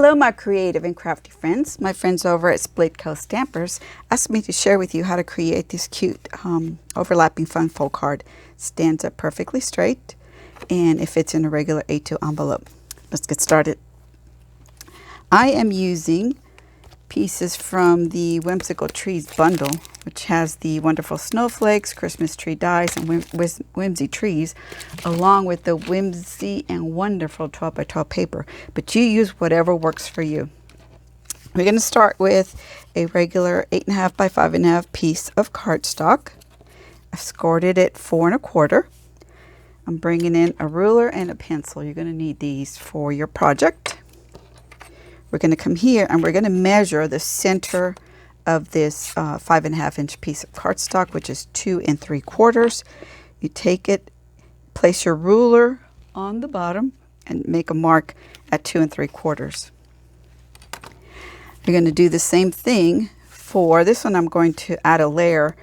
Hello, my creative and crafty friends. My friends over at Split Coast Stampers asked me to share with you how to create this cute overlapping fun fold card. Stands up perfectly straight and it fits in a regular A2 envelope. Let's get started. I am using pieces from the Whimsical Trees bundle, which has the wonderful snowflakes, Christmas tree dies, and whimsy trees, along with the whimsy and wonderful 12 by 12 paper. But you use whatever works for you. We're going to start with a regular 8.5 by 5.5 piece of cardstock. I've scored it at 4 1/4. I'm bringing in a ruler and a pencil. You're going to need these for your project. We're going to come here and we're going to measure the center of this 5.5 inch piece of cardstock, which is 2 3/4. You take it, place your ruler on the bottom and make a mark at 2 3/4. You're going to do the same thing for this one. I'm going to add a layer.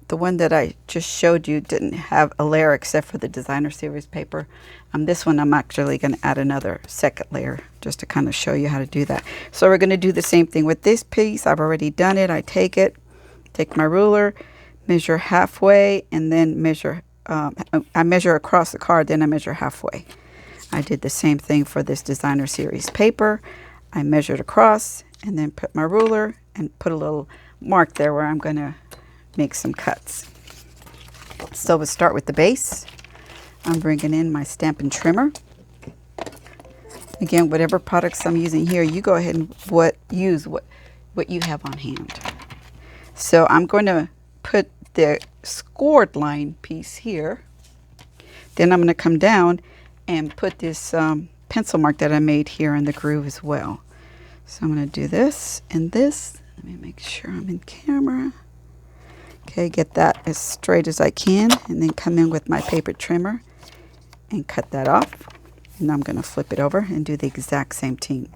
The one that I just showed you didn't have a layer except for the designer series paper. This one I'm actually going to add another second layer just to kind of show you how to do that. So we're going to do the same thing with this piece. I've already done it. I take my ruler, measure halfway, and then measure, I measure across the card, then I measure halfway. I did the same thing for this designer series paper. I measured across and then put my ruler and put a little mark there where I'm going to make some cuts. So we'll start with the base. I'm bringing in my Stampin' Trimmer. Again, whatever products I'm using here, you go ahead and use what you have on hand. So I'm going to put the scored line piece here. Then I'm going to come down and put this pencil mark that I made here in the groove as well. So I'm going to do this and this. Let me make sure I'm in camera. Okay, get that as straight as I can, and then come in with my paper trimmer and cut that off. And I'm going to flip it over and do the exact same thing.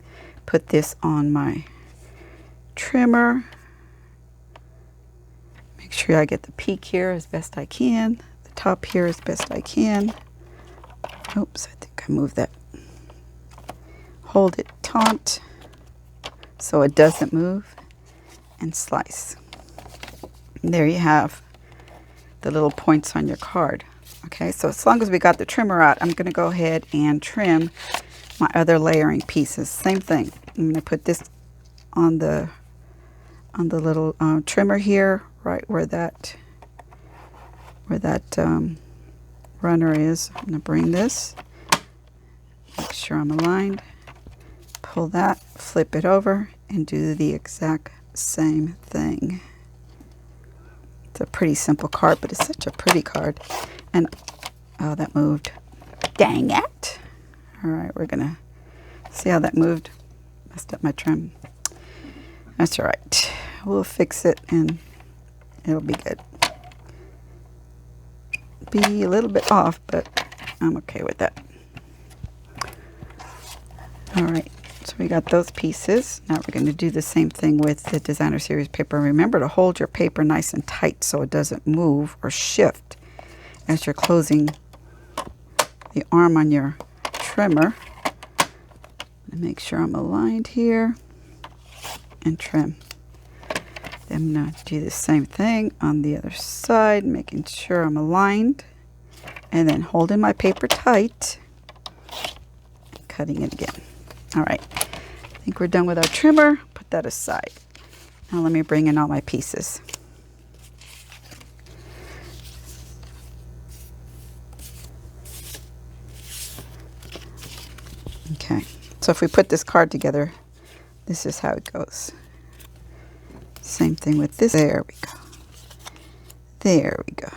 Put this on my trimmer. Make sure I get the peak here as best I can, the top here as best I can. Oops, I think I moved that. Hold it taut so it doesn't move, and slice. And there you have the little points on your card. Okay, so as long as we got the trimmer out, I'm going to go ahead and trim my other layering pieces. Same thing. I'm going to put this on the little trimmer here, right where that runner is. I'm going to bring this, make sure I'm aligned, pull that, flip it over, and do the exact same thing. It's a pretty simple card, but it's such a pretty card. And, oh, that moved. Dang it. All right, we're going to see how that moved. Messed up my trim. That's all right. We'll fix it and it'll be good. Be a little bit off, but I'm okay with that. All right. So we got those pieces. Now we're going to do the same thing with the designer series paper. Remember to hold your paper nice and tight so it doesn't move or shift as you're closing the arm on your trimmer. And make sure I'm aligned here and trim. Then I'm going to do the same thing on the other side, making sure I'm aligned, and then holding my paper tight and cutting it again. All right, I think we're done with our trimmer. Put that aside. Now let me bring in all my pieces. Okay, so if we put this card together, this is how it goes. Same thing with this. There we go. There we go.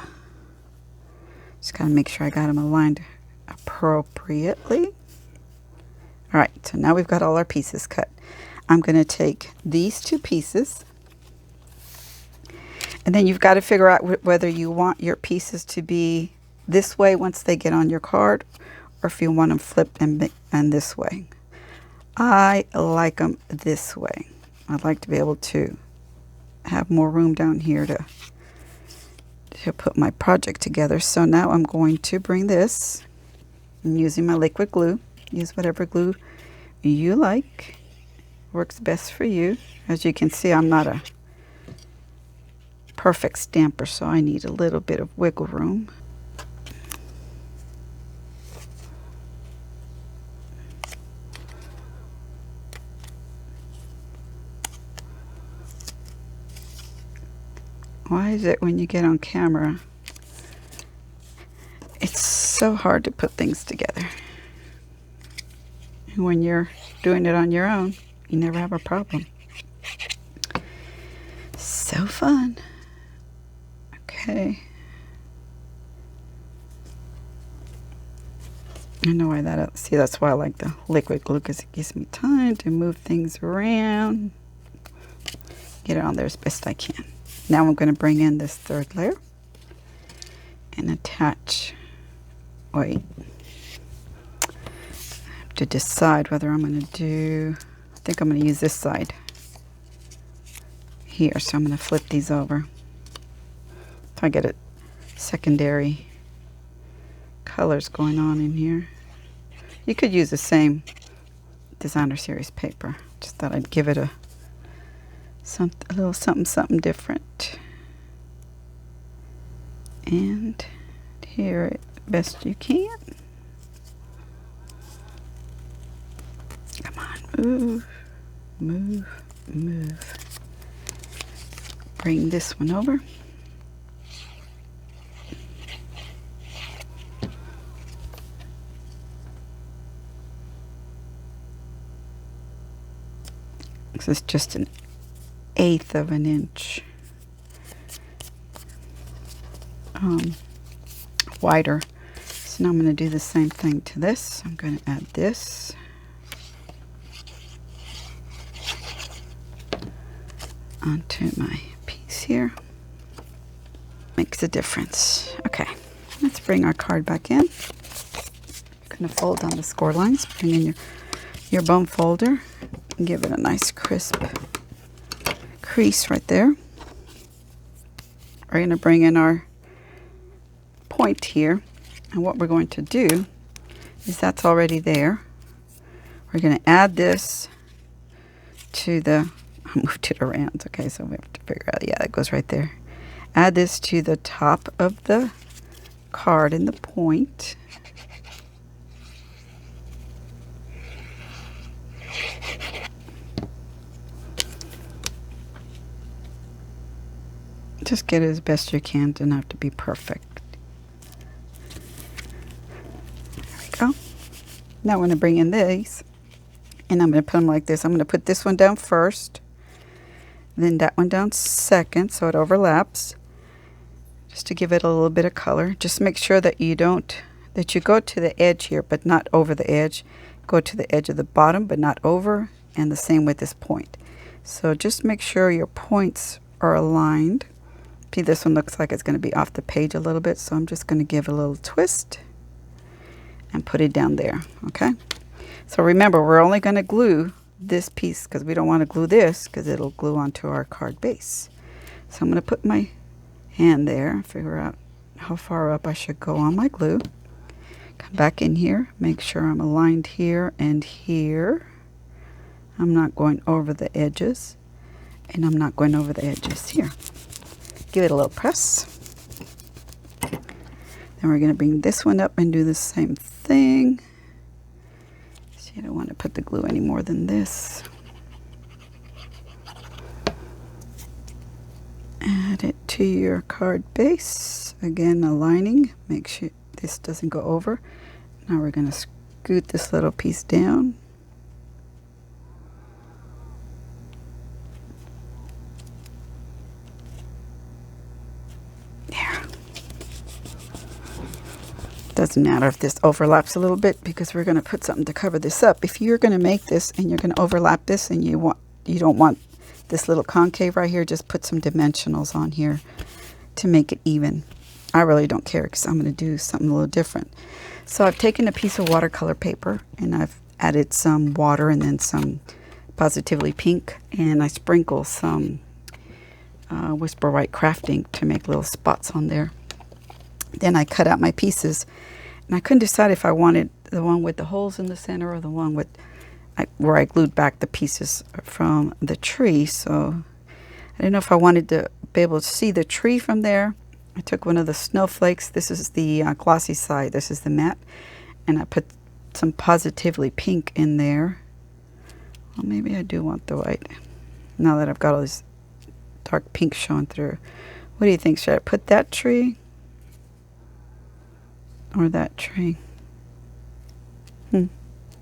Just gotta make sure I got them aligned appropriately. All right, so now we've got all our pieces cut. I'm going to take these two pieces, and then you've got to figure out whether you want your pieces to be this way once they get on your card, or if you want them flipped and this way. I like them this way. I'd like to be able to have more room down here to put my project together. So now I'm going to bring this. I'm using my liquid glue. Use whatever glue you like. Works best for you. As you can see, I'm not a perfect stamper, so I need a little bit of wiggle room. Why is it when you get on camera, it's so hard to put things together? And when you're doing it on your own, you never have a problem. So fun. Okay. I know why that, see, that's why I like the liquid glue, because it gives me time to move things around. Get it on there as best I can. Now I'm going to bring in this third layer and attach. Wait. I have to decide whether I'm going to do, I think I'm going to use this side here. So I'm going to flip these over. So I get a secondary colors going on in here. You could use the same designer series paper. Just thought I'd give it a little something different. And here it best you can. Come on, move, move, move. Bring this one over. This is just an 1/8 of an inch wider. So now I'm going to do the same thing to this. I'm going to add this. Onto my piece here. Makes a difference. Okay, let's bring our card back in. You're going to fold down the score lines. Bring in your bone folder and give it a nice crisp crease right there. We're going to bring in our point here, and what we're going to do is that's already there. We're going to add this to the, I moved it around, okay, so we have to figure out, yeah, it goes right there. Add this to the top of the card in the point. Just get it as best you can. Doesn't have to be perfect. There we go. Now I'm going to bring in these, and I'm going to put them like this. I'm going to put this one down first, then that one down second, so it overlaps, just to give it a little bit of color. Just make sure that you go to the edge here, but not over the edge. Go to the edge of the bottom, but not over, and the same with this point. So just make sure your points are aligned. See, this one looks like it's going to be off the page a little bit, so I'm just going to give it a little twist and put it down there, okay? So remember, we're only going to glue this piece because we don't want to glue this because it'll glue onto our card base. So I'm going to put my hand there, figure out how far up I should go on my glue. Come back in here, make sure I'm aligned here and here. I'm not going over the edges, and I'm not going over the edges here. Give it a little press. Then we're going to bring this one up and do the same thing. So you don't want to put the glue any more than this. Add it to your card base. Again, aligning. Make sure this doesn't go over. Now we're going to scoot this little piece down. Doesn't matter if this overlaps a little bit because we're going to put something to cover this up. If you're going to make this and you're going to overlap this and you don't want this little concave right here, just put some dimensionals on here to make it even. I really don't care because I'm going to do something a little different. So I've taken a piece of watercolor paper and I've added some water and then some Positively Pink, and I sprinkle some Whisper White craft ink to make little spots on there. Then I cut out my pieces, and I couldn't decide if I wanted the one with the holes in the center or the one with where I glued back the pieces from the tree. So I didn't know if I wanted to be able to see the tree from there. I took one of the snowflakes. This is the glossy side. This is the matte. And I put some Positively Pink in there. Well, maybe I do want the white. Now that I've got all this dark pink showing through. What do you think? Should I put that tree? Or that tree?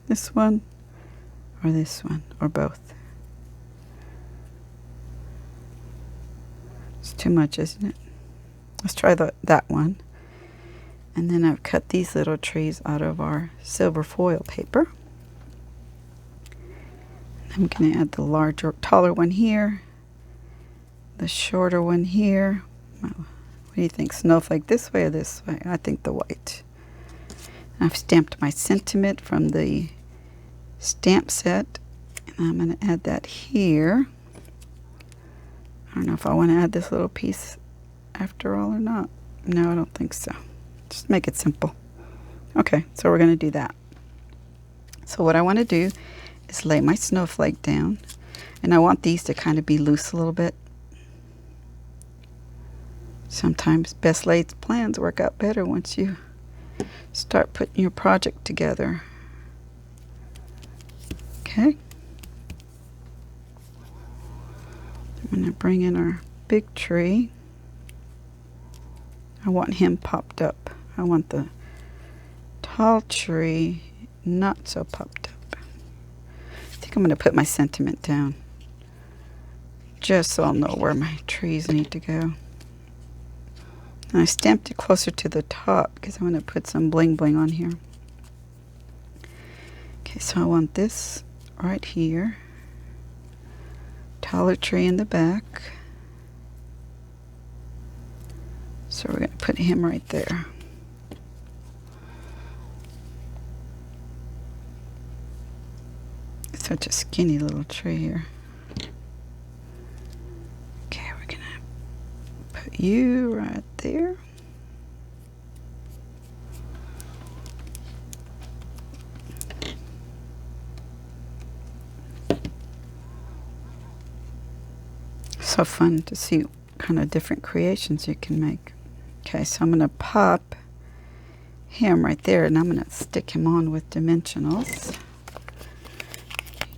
This one? Or this one? Or both? It's too much, isn't it? Let's try that one. And then I've cut these little trees out of our silver foil paper. I'm going to add the larger, taller one here. The shorter one here. What do you think? Snowflake this way or this way? I think the white. I've stamped my sentiment from the stamp set. And I'm going to add that here. I don't know if I want to add this little piece after all or not. No, I don't think so. Just make it simple. Okay, so we're going to do that. So what I want to do is lay my snowflake down. And I want these to kind of be loose a little bit. Sometimes best laid plans work out better once you start putting your project together. Okay. I'm going to bring in our big tree. I want him popped up. I want the tall tree not so popped up. I think I'm going to put my sentiment down just so I'll know where my trees need to go. And I stamped it closer to the top because I want to put some bling bling on here. Okay, so I want this right here. Taller tree in the back. So we're going to put him right there. Such a skinny little tree here. Okay, we're going to put you right there. So fun to see what kind of different creations you can make. Okay, so I'm going to pop him right there, and I'm going to stick him on with dimensionals.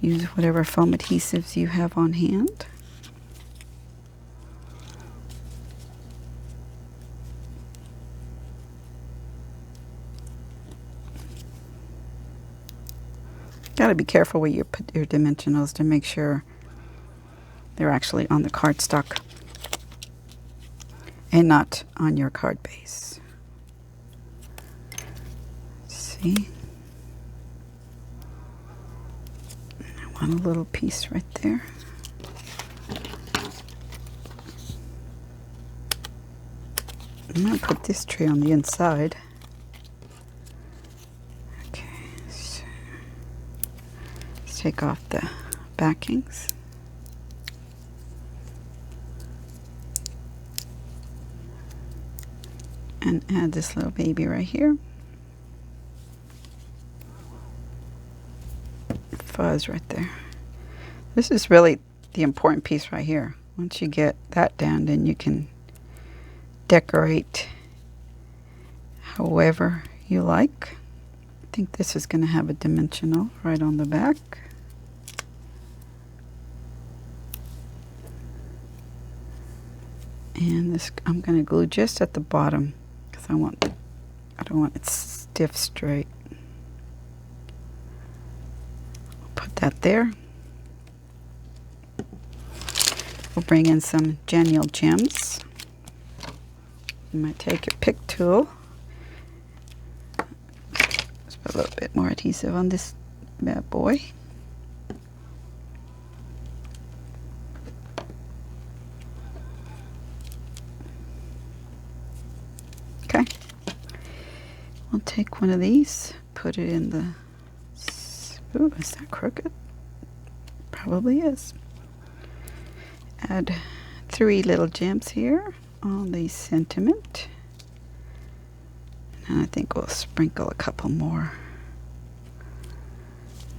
Use whatever foam adhesives you have on hand. Got to be careful where you put your dimensionals to make sure they're actually on the cardstock and not on your card base. See? I want a little piece right there. I'm going to put this tree on the inside. Okay, so let's take off the backings. And add this little baby right here. Fuzz right there. This is really the important piece right here. Once you get that down, then you can decorate however you like. I think this is going to have a dimensional right on the back. And this I'm going to glue just at the bottom because I don't want it stiff straight. Put that there. We'll bring in some Genuine Gems. You might take your pick tool. Let's put a little bit more adhesive on this bad boy. Okay. We'll take one of these, put it in the... Ooh, is that crooked? Probably is. Add 3 little gems here on the sentiment. And I think we'll sprinkle a couple more.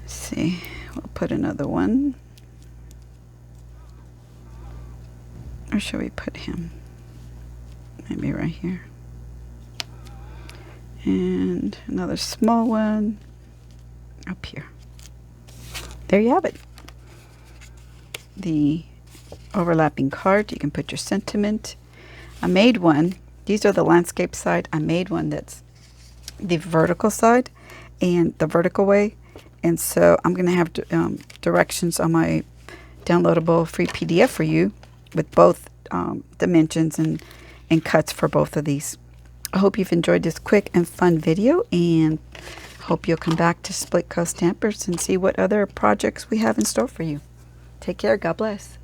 Let's see we'll put another one. Or should we put him? Maybe right here. And another small one up here. There you have it. The overlapping card. You can put your sentiment. I made one. These are the landscape side. I made one that's the vertical side and the vertical way. And so I'm going to have directions on my downloadable free PDF for you with both dimensions and cuts for both of these. I hope you've enjoyed this quick and fun video, and hope you'll come back to Split Coast Stampers and see what other projects we have in store for you. Take care. God bless.